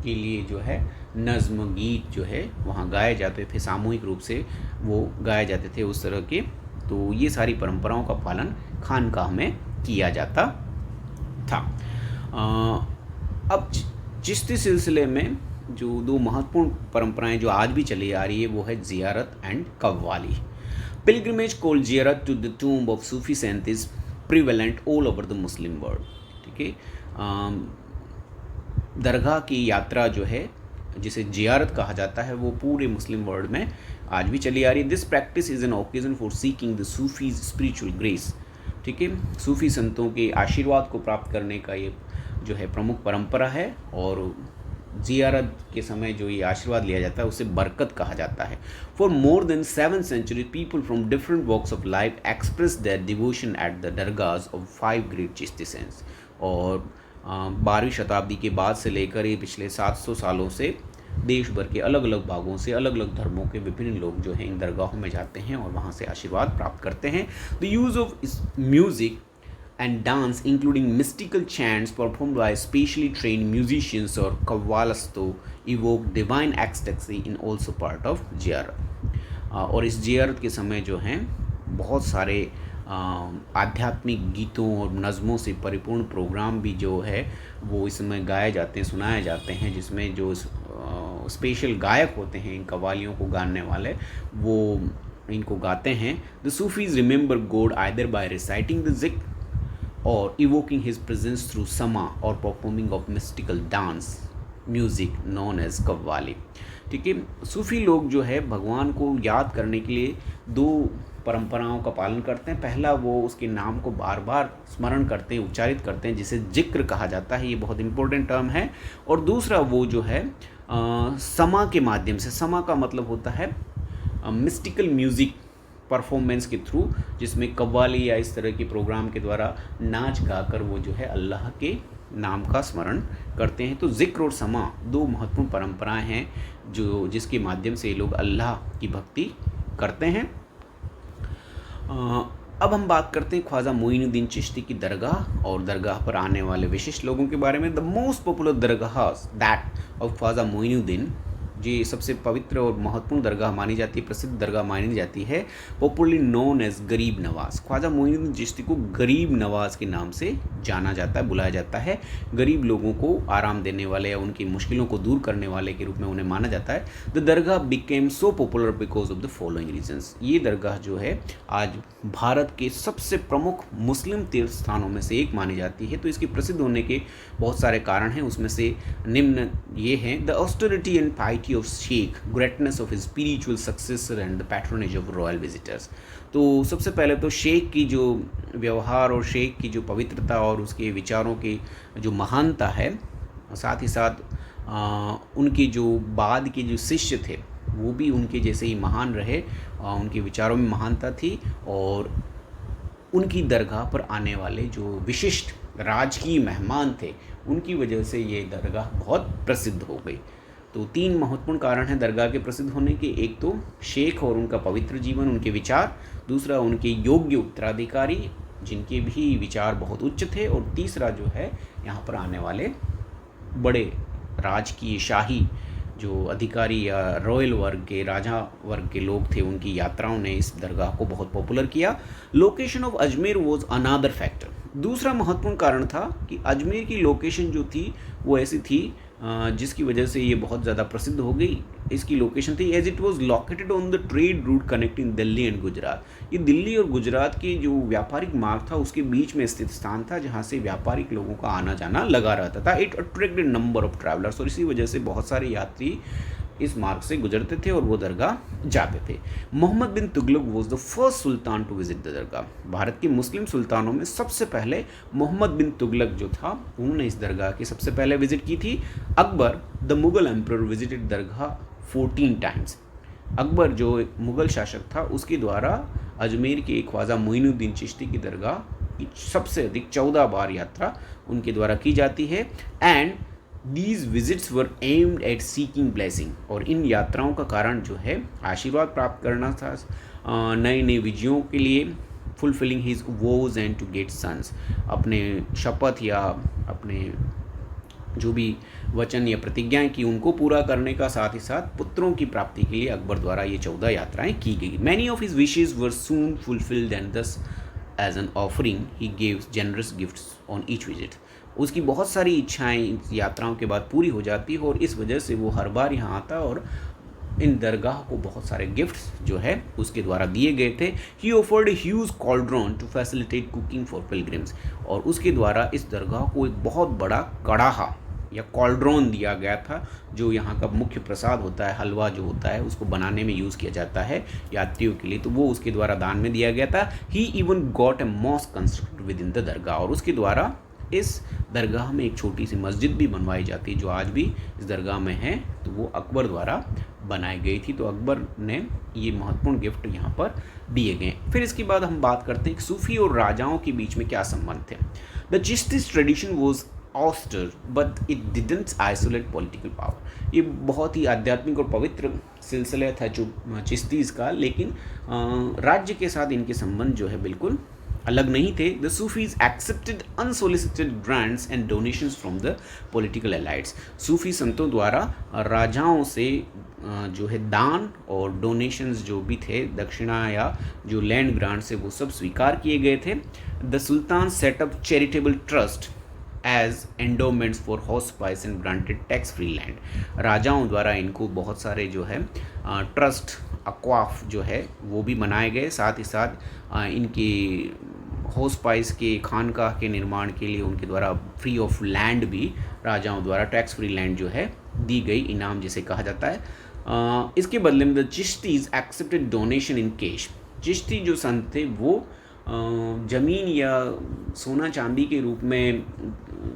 के लिए जो है नज़्म गीत जो है वहाँ गाए जाते थे, सामूहिक रूप से वो गाए जाते थे उस तरह के। तो ये सारी परंपराओं का पालन खानकाह में किया जाता था। अब चिश्ती सिलसिले में जो 2 महत्वपूर्ण परंपराएं जो आज भी चली आ रही है वो है ziyarat and qawwali. Pilgrimage called ziyarat to the tomb of Sufi saint is prevalent all over the Muslim world, ठीक है। दरगाह की यात्रा जो है जिसे ज़ियारत कहा जाता है वो पूरे मुस्लिम वर्ल्ड में आज भी चली आ रही है। This practice is an occasion for seeking the Sufis spiritual grace, ठीक है। सूफी संतों के आशीर्वाद को प्राप्त करने का ये जो है प्रमुख परंपरा है। और ज़ियारत के समय जो ये आशीर्वाद लिया जाता है उसे बरकत कहा जाता है। For more than 7 centuries people from different walks of life express their devotion at the dargahs of 5 great Chishti saints. और 12वीं शताब्दी के बाद से लेकर ये पिछले 700 सालों से देश भर के अलग अलग भागों से अलग अलग धर्मों के विभिन्न लोग जो हैं इन दरगाहों में जाते हैं और वहाँ से आशीर्वाद प्राप्त करते हैं। The use of music and dance including mystical chants performed by specially trained musicians और qawwals to evoke divine ecstasy in also part of ziyarat. और इस ज़ियारत के समय जो हैं बहुत सारे आध्यात्मिक गीतों और नज़मों से परिपूर्ण प्रोग्राम भी जो है वो इसमें गाए जाते हैं, सुनाए जाते हैं, जिसमें जो स्पेशल गायक होते हैं इन कव्वालियों को गाने वाले वो इनको गाते हैं। The Sufis remember God either by reciting the zikr और evoking his presence through sama और performing of mystical dance music known as qawwali, ठीक है। सूफ़ी लोग जो है भगवान को याद करने के लिए 2 परंपराओं का पालन करते हैं। पहला वो उसके नाम को बार बार स्मरण करते हैं, उच्चारित करते हैं, जिसे जिक्र कहा जाता है, ये बहुत इंपॉर्टेंट टर्म है। और दूसरा वो जो है समा के माध्यम से, समा का मतलब होता है मिस्टिकल म्यूज़िक परफॉर्मेंस के थ्रू, जिसमें कव्वाली या इस तरह के प्रोग्राम के द्वारा नाच गाकर वो जो है अल्लाह के नाम का स्मरण करते हैं। तो जिक्र और समा 2 महत्वपूर्ण परंपराएं हैं जो जिसके माध्यम से ये लोग अल्लाह की भक्ति करते हैं। अब हम बात करते हैं ख्वाजा मोइनुद्दीन चिश्ती की दरगाह और दरगाह पर आने वाले विशिष्ट लोगों के बारे में। The most popular dargah that of Khwaja Moinuddin, जी सबसे पवित्र और महत्वपूर्ण दरगाह मानी जाती है, प्रसिद्ध दरगाह मानी जाती है, पॉपुलरली नोन एज गरीब नवाज़। ख्वाजा मोइनुद्दीन चिश्ती को गरीब नवाज़ के नाम से जाना जाता है, बुलाया जाता है। गरीब लोगों को आराम देने वाले या उनकी मुश्किलों को दूर करने वाले के रूप में उन्हें माना जाता है। The dargah became so popular because of the following reasons. ये दरगाह जो है आज भारत के सबसे प्रमुख मुस्लिम तीर्थ स्थानों में से एक मानी जाती है। तो इसके प्रसिद्ध होने के बहुत सारे कारण हैं, उसमें से निम्न ये हैं। The austerity and पाइटी of Sheikh, greatness of his spiritual successor and the patronage of royal visitors। तो सबसे पहले तो शेख की जो व्यवहार और शेख की जो पवित्रता और उसके विचारों की जो महानता है, साथ ही साथ उनके जो बाद के जो शिष्य थे वो भी उनके जैसे ही महान रहे, उनके विचारों में महानता थी, और उनकी दरगाह पर आने वाले जो विशिष्ट राजकीय मेहमान थे उनकी वजह से ये दरगाह बहुत प्रसिद्ध हो गई। तो 3 महत्वपूर्ण कारण हैं दरगाह के प्रसिद्ध होने के। एक तो शेख और उनका पवित्र जीवन, उनके विचार, दूसरा उनके योग्य उत्तराधिकारी जिनके भी विचार बहुत उच्च थे, और तीसरा जो है यहाँ पर आने वाले बड़े राजकीय शाही जो अधिकारी या रॉयल वर्ग के, राजा वर्ग के लोग थे, उनकी यात्राओं ने इस दरगाह को बहुत पॉपुलर किया। Location of Ajmer was another factor. दूसरा महत्वपूर्ण कारण था कि अजमेर की लोकेशन जो थी वो ऐसी थी जिसकी वजह से ये बहुत ज़्यादा प्रसिद्ध हो गई। इसकी लोकेशन थी as it was located on the trade route connecting Delhi and Gujarat. ये दिल्ली और गुजरात के जो व्यापारिक मार्ग था उसके बीच में स्थित स्थान था जहाँ से व्यापारिक लोगों का आना जाना लगा रहता था। It attracted number of travellers, और इसी वजह से बहुत सारे यात्री इस मार्ग से गुजरते थे और वो दरगाह जाते थे। Mohammad bin Tughlaq was the first sultan to visit the dargah. Bharat के मुस्लिम सुल्तानों में सबसे पहले मोहम्मद बिन तुगलक जो था उन्होंने इस दरगाह की सबसे पहले विजिट की थी। Akbar the Mughal emperor visited Dargah 14 times. Akbar जो मुगल शासक था उसके द्वारा अजमेर के ख्वाजा मोइनुद्दीन चिश्ती की दरगाह की सबसे अधिक 14 बार यात्रा उनके द्वारा की जाती है। And these visits were aimed at seeking blessing, और इन यात्राओं का कारण जो है आशीर्वाद प्राप्त करना था नए नए विजयों के लिए, fulfilling his vows and to get sons, अपने शपथ या अपने जो भी वचन या प्रतिज्ञाएं की उनको पूरा करने का, साथ ही साथ पुत्रों की प्राप्ति के लिए अकबर द्वारा ये 14 यात्राएं की गई। Many of his wishes were soon fulfilled and thus as an offering he gives generous gifts on each visit. उसकी बहुत सारी इच्छाएं यात्राओं के बाद पूरी हो जाती है और इस वजह से वो हर बार यहाँ आता और इन दरगाह को बहुत सारे गिफ्ट्स जो है उसके द्वारा दिए गए थे। He offered huge cauldron to facilitate cooking for pilgrims, और उसके द्वारा इस दरगाह को एक बहुत बड़ा कड़ाहा या कॉल्ड्रॉन दिया गया था जो यहाँ का मुख्य प्रसाद होता है, हलवा जो होता है उसको बनाने में यूज़ किया जाता है यात्रियों के लिए, तो वो उसके द्वारा दान में दिया गया था। He even got a mosque constructed within the dargah, और उसके द्वारा इस दरगाह में एक छोटी सी मस्जिद भी बनवाई जाती है जो आज भी इस दरगाह में है, तो वो अकबर द्वारा बनाई गई थी। तो अकबर ने ये महत्वपूर्ण गिफ्ट यहाँ पर दिए गए। फिर इसके बाद हम बात करते हैं कि सूफी और राजाओं के बीच में क्या संबंध थे। The Chishtis tradition was austere but it didn't isolate political power. ये बहुत ही आध्यात्मिक और पवित्र सिलसिला था जो चिश्तीज का, लेकिन राज्य के साथ इनके संबंध जो है बिल्कुल अलग नहीं थे। The Sufis accepted unsolicited grants and donations from the political elites. सूफी संतों द्वारा राजाओं से जो है दान और डोनेशंस जो भी थे, दक्षिणा या जो लैंड ग्रांट्स है वो सब स्वीकार किए गए थे। The sultan set up charitable trust as endowments for hospice and granted tax free land. राजाओं द्वारा इनको बहुत सारे जो है ट्रस्ट अक्वाफ जो है वो भी बनाए गए, साथ ही साथ इनके हॉस्पाइस के खानकाह के निर्माण के लिए उनके द्वारा फ्री ऑफ लैंड भी राजाओं द्वारा टैक्स फ्री लैंड जो है दी गई, इनाम जिसे कहा जाता है। इसके बदले में the Chishtis accepted donation in cash. Chishti जो संत थे वो ज़मीन या सोना चांदी के रूप में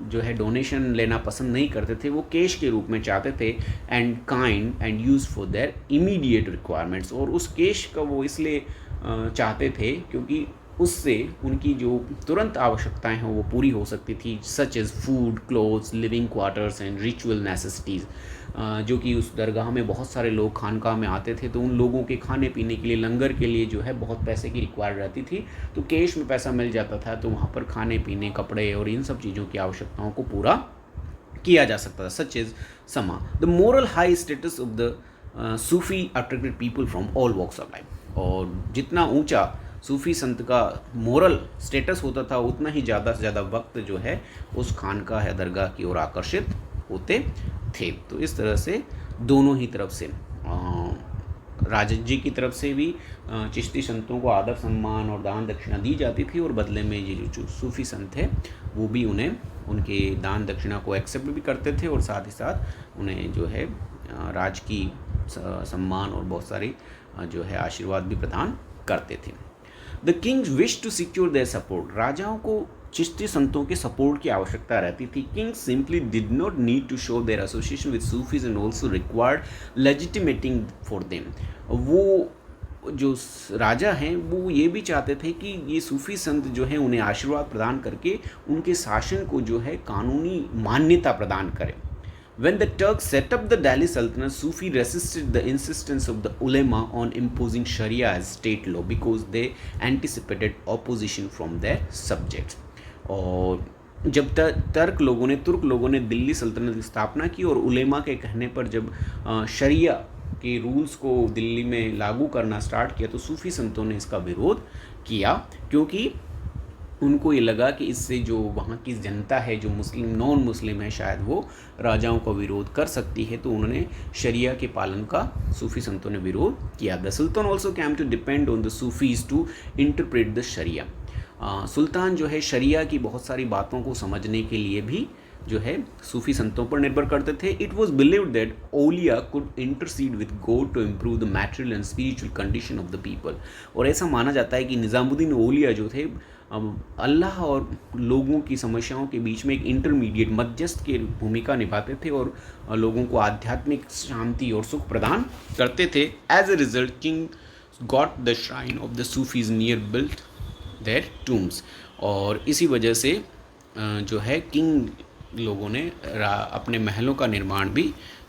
जो है डोनेशन लेना पसंद नहीं करते थे, वो कैश के रूप में चाहते थे, and kind and use for their immediate requirements. और उस कैश का वो इसलिए चाहते थे क्योंकि उससे उनकी जो तुरंत आवश्यकताएं हैं वो पूरी हो सकती थी, such as food, clothes, living quarters and ritual necessities. जो कि उस दरगाह में बहुत सारे लोग खानकाह में आते थे, तो उन लोगों के खाने पीने के लिए, लंगर के लिए जो है बहुत पैसे की रिक्वायर रहती थी, तो कैश में पैसा मिल जाता था तो वहाँ पर खाने पीने, कपड़े और इन सब चीज़ों की आवश्यकताओं को पूरा किया जा सकता था, such as sama. The moral high status of the Sufi attracted people from all walks of life. और जितना ऊंचा सूफी संत का मोरल स्टेटस होता था उतना ही ज़्यादा से ज़्यादा वक्त जो है उस खानकाह या दरगाह की ओर आकर्षित होते थे। तो इस तरह से दोनों ही तरफ से राजा जी की तरफ से भी चिश्ती संतों को आदर सम्मान और दान दक्षिणा दी जाती थी, और बदले में ये जो सूफी संत थे वो भी उन्हें उनके दान दक्षिणा को एक्सेप्ट भी करते थे, और साथ ही साथ उन्हें जो है राजकीय सम्मान और बहुत सारी जो है आशीर्वाद भी प्रदान करते थे। The kings wish to secure their support. राजाओं को चिश्ती संतों के सपोर्ट की आवश्यकता रहती थी। King simply did not need to show their association with Sufis and also required legitimating for them. वो जो राजा हैं वो ये भी चाहते थे कि ये सूफी संत जो हैं उन्हें आशीर्वाद प्रदान करके उनके शासन को जो है कानूनी मान्यता प्रदान करें। When the Turks set up the Delhi Sultanate, Sufi resisted the insistence of the ulema on imposing Sharia as state law because they anticipated opposition from their subjects. और जब तुर्क लोगों ने दिल्ली सल्तनत की स्थापना की और उलेमा के कहने पर जब शरिया के रूल्स को दिल्ली में लागू करना स्टार्ट किया तो सूफी संतों ने इसका विरोध किया, क्योंकि उनको ये लगा कि इससे जो वहाँ की जनता है जो मुस्लिम नॉन मुस्लिम है शायद वो राजाओं का विरोध कर सकती है, तो उन्होंने शरिया के पालन का सूफी संतों ने विरोध किया। The sultan also came to depend on the Sufis to interpret the sharia. सुल्तान जो है शरिया की बहुत सारी बातों को समझने के लिए भी जो है सूफी संतों पर निर्भर करते थे। It was believed that auliya could intercede with God to improve the material and spiritual condition of the people. और ऐसा माना जाता है कि निज़ामुद्दीन ओलिया जो थे अल्लाह और लोगों की समस्याओं के बीच में एक इंटरमीडिएट मध्यस्थ की भूमिका निभाते थे और लोगों को आध्यात्मिक शांति और सुख प्रदान करते थे। As a result king got the shrine of the Sufis near built their tombs. और इसी वजह से जो है किंग लोगों ने अपने महलों का निर्माण भी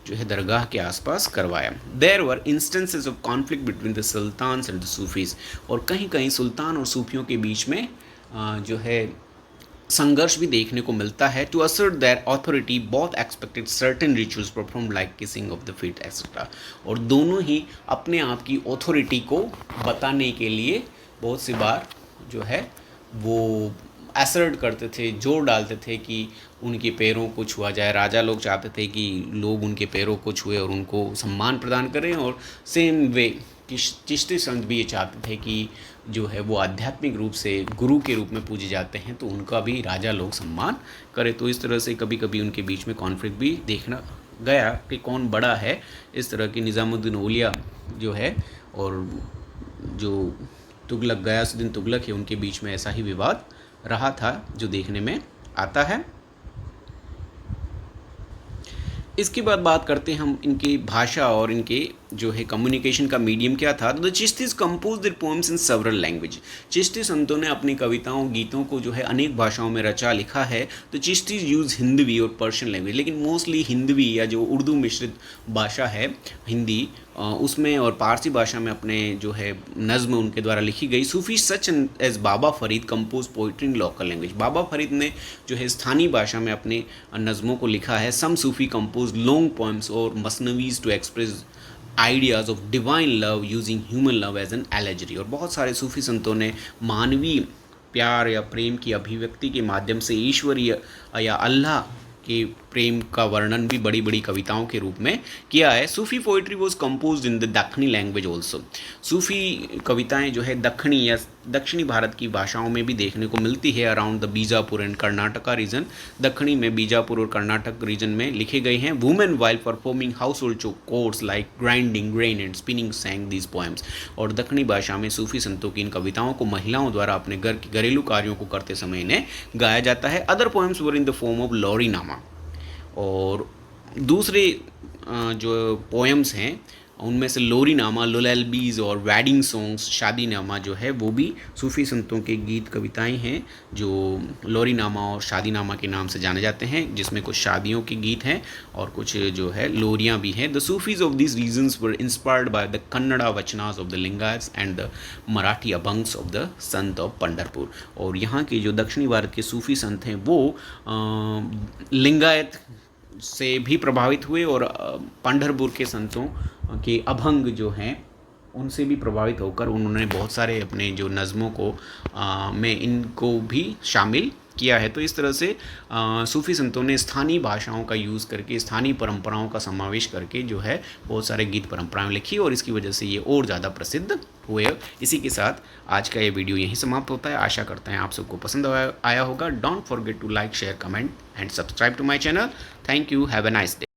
जो है दरगाह के आसपास करवाया। There were instances of conflict between the sultans and the Sufis. और कहीं कहीं सुल्तान और सूफियों के बीच में जो है संघर्ष भी देखने को मिलता है। To assert their authority both expected certain rituals perform like kissing of the feet etcetera. और दोनों ही अपने आप की अथॉरिटी को बताने के लिए बहुत सी बार जो है वो असर्ट करते थे, जोर डालते थे कि उनके पैरों को छुआ जाए। राजा लोग चाहते थे कि लोग उनके पैरों को छुए और उनको सम्मान प्रदान करें, और सेम वे कि चिश्ती संत भी ये चाहते थे कि जो है वो आध्यात्मिक रूप से गुरु के रूप में पूजे जाते हैं तो उनका भी राजा लोग सम्मान करें। तो इस तरह से कभी कभी उनके बीच में कॉन्फ्लिक्ट भी देखना गया कि कौन बड़ा है। इस तरह की निज़ामुद्दीन औलिया जो है और जो तुगलक गयासुद्दीन तुगलक है उनके बीच में ऐसा ही विवाद रहा था जो देखने में आता है। इसके बाद बात करते हैं हम इनकी भाषा और इनके जो है कम्युनिकेशन का मीडियम क्या था। तो the Chishtis compose their poems in several language. Chishti संतों ने अपनी कविताओं गीतों को जो है अनेक भाषाओं में रचा लिखा है। तो चिश्तीज यूज़ हिंदवी और पर्शियन लैंग्वेज, लेकिन मोस्टली हिंदवी या जो उर्दू मिश्रित भाषा है हिंदी उसमें और पारसी भाषा में अपने जो है नज़्म उनके द्वारा लिखी गई। सूफी सच एज बाबा फरीद कंपोज पोइट्री इन लोकल लैंग्वेज। बाबा फरीद ने जो है स्थानीय भाषा में अपने नज़्मों को लिखा है। Some Sufi compose long poems or masnavis to express ideas of divine love using human love as an allegory. और बहुत सारे सूफी संतों ने मानवीय प्यार या प्रेम की अभिव्यक्ति के माध्यम से ईश्वरीय या अल्लाह के प्रेम का वर्णन भी बड़ी बड़ी कविताओं के रूप में किया है। Sufi poetry was composed in the Dakhani language also. सूफी कविताएं जो है दक्षिणी या दक्षिणी भारत की भाषाओं में भी देखने को मिलती है। Around the Bijapur and Karnataka region, दक्षिणी में बीजापुर और कर्नाटक रीजन में लिखे गए हैं। Women while performing house hold course like grinding grain and spinning सैंग these poems. और दक्षिणी भाषा में सूफी संतों की इन कविताओं को महिलाओं द्वारा अपने घर के घरेलू कार्यों को करते समय इन्हें गाया जाता है। Other poems were in the form of lorinama. और दूसरे जो पोएम्स हैं उनमें से लोरीनामा, लुलैल्बीज़ और वेडिंग सॉन्ग्स, शादीनामा जो है वो भी सूफ़ी संतों के गीत कविताएं हैं जो लोरीनामा और शादीनामा के नाम से जाने जाते हैं, जिसमें कुछ शादियों के गीत हैं और कुछ जो है लोरियाँ भी हैं। The Sufis of this regions were inspired by the Kannada vachanas of the Lingayats and the Marathi abhangs of the sant of Pandharpur. और यहाँ के जो दक्षिणी भारत के सूफ़ी संत हैं वो लिंगायत से भी प्रभावित हुए और पंढरपुर के संतों के अभंग जो हैं उनसे भी प्रभावित होकर उन्होंने बहुत सारे अपने जो नज़मों को में इनको भी शामिल किया है। तो इस तरह से सूफ़ी संतों ने स्थानीय भाषाओं का यूज़ करके, स्थानीय परंपराओं का समावेश करके जो है बहुत सारे गीत परंपराएं लिखी और इसकी वजह से ये और ज़्यादा प्रसिद्ध हुए। इसी के साथ आज का ये वीडियो यहीं समाप्त होता है। आशा करते हैं आप सबको पसंद आया होगा। Don't forget to like, share, comment and subscribe to my channel. Thank you. Have a nice day.